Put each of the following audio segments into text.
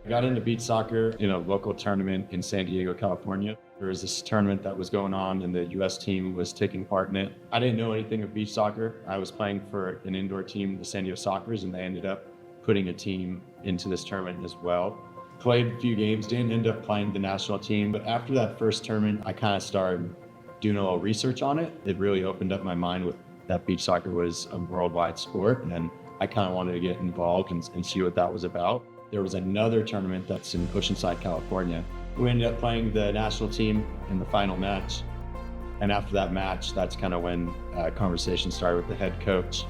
I got into beach soccer in a local tournament in San Diego, California. There was this tournament that was going on and the US team was taking part in it. I didn't know anything of beach soccer. I was playing for an indoor team, the San Diego Sockers, and they ended up putting a team into this tournament as well. Played a few games, didn't end up playing the national team, but after that first tournament, I kind of started doing a little research on it. It really opened up my mind with that beach soccer was a worldwide sport, and I kind of wanted to get involved and see what that was about. There was another tournament that's in Oceanside, California. We ended up playing the national team in the final match. And after that match, that's kind of when conversation started with the head coach.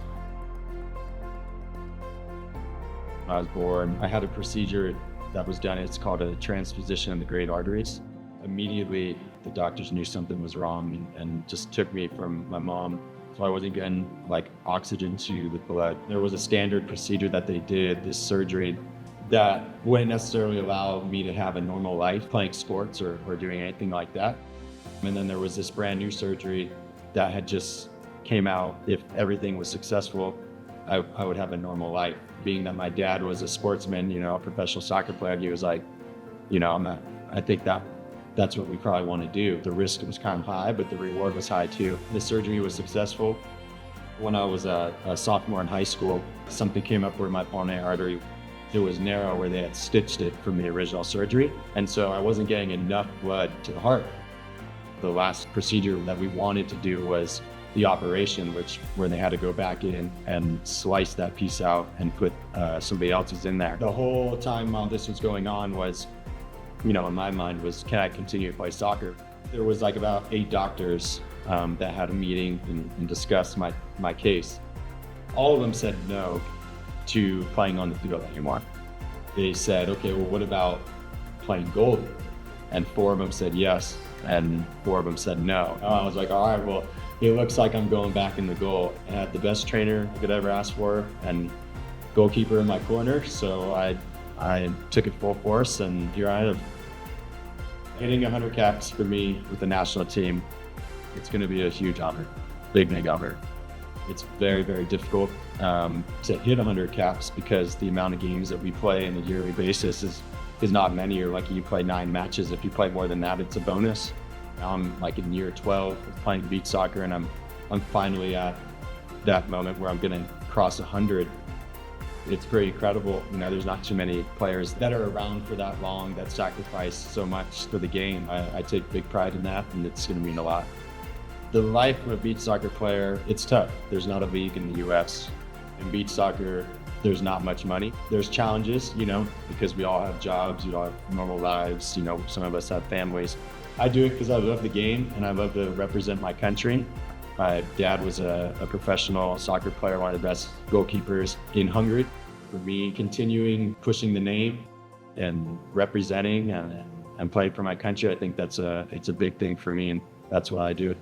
When I was born, I had a procedure that was done. It's called a transposition of the great arteries. Immediately, the doctors knew something was wrong and just took me from my mom. So I wasn't getting oxygen to the blood. There was a standard procedure that they did, this surgery, that wouldn't necessarily allow me to have a normal life playing sports or doing anything like that. And then there was this brand new surgery that had just came out. If everything was successful, I would have a normal life. Being that my dad was a sportsman, a professional soccer player, he was like, I think that's what we probably want to do. The risk was kind of high, but the reward was high too. The surgery was successful. When I was a sophomore in high school, something came up where my pulmonary artery, it was narrow where they had stitched it from the original surgery. And so I wasn't getting enough blood to the heart. The last procedure that we wanted to do was the operation, where they had to go back in and slice that piece out and put somebody else's in there. The whole time while this was going on was, in my mind was, can I continue to play soccer? There was about 8 doctors that had a meeting and discussed my case. All of them said no to playing on the field anymore. They said, okay, well, what about playing goalie? And 4 of them said yes, and 4 of them said no. I was like, all right, well, it looks like I'm going back in the goal. I had the best trainer I could ever ask for and goalkeeper in my corner, so I took it full force, and here I am. Hitting 100 caps for me with the national team, it's going to be a huge honor, big honor. It's very, very difficult to hit 100 caps because the amount of games that we play on a yearly basis is not many, or you play 9 matches. If you play more than that, it's a bonus. Now I'm in year 12 of playing beach soccer, and I'm finally at that moment where I'm going to cross 100. It's pretty incredible. There's not too many players that are around for that long that sacrifice so much for the game. I take big pride in that, and it's going to mean a lot. The life of a beach soccer player, it's tough. There's not a league in the US. In beach soccer, there's not much money. There's challenges, because we all have jobs, we all have normal lives, some of us have families. I do it because I love the game and I love to represent my country. My dad was a professional soccer player, one of the best goalkeepers in Hungary. For me, continuing pushing the name and representing and playing for my country, I think it's a big thing for me, and that's why I do it.